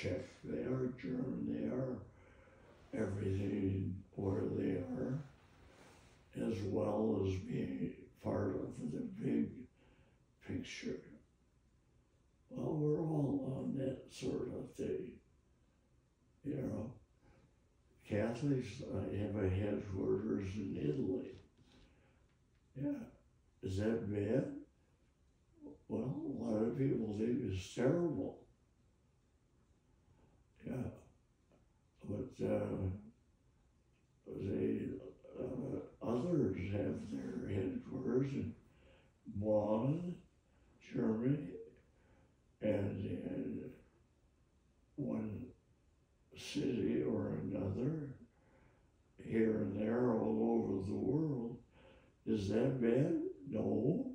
Czech they are, German they are, everything where they are, as well as being part of the big picture. Well, we're all on that sort of thing, you know. Catholics have a headquarters in Italy. Yeah, is that bad? Well, a lot of people think it's terrible. Yeah, but others have their headquarters in Bonn, Germany, and in one city or another, here and there, all over the world. Is that bad? No.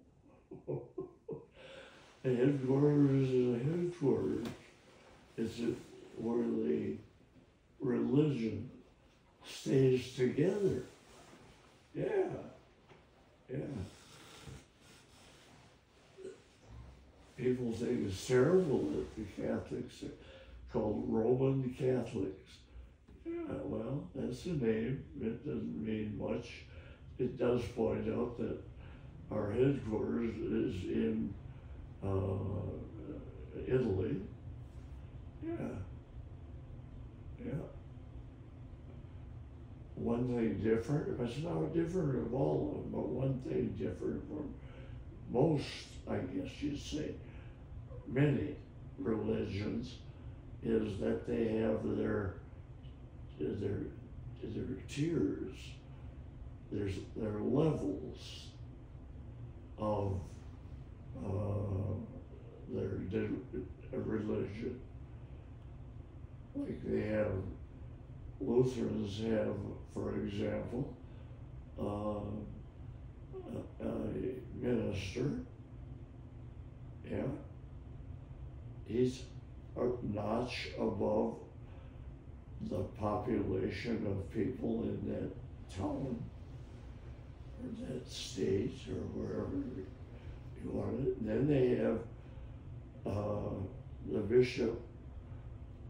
A headquarters is a headquarters. It's where the religion stays together. Yeah, yeah. People think it's terrible that the Catholics are called Roman Catholics. Yeah, well, that's the name. It doesn't mean much. It does point out that our headquarters is in Italy. Yeah, yeah. One thing different, it's not different of all of them, but one thing different from most, I guess you'd say, many religions, is that they have their tiers, their levels of their religion. Like they have, Lutherans have, for example, a minister, yeah, he's a notch above the population of people in that town or that state or wherever you want it. And then they have the bishop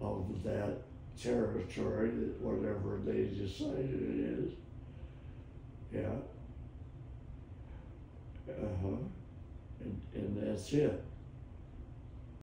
of that territory, whatever they decided it is. Yeah. And that's it.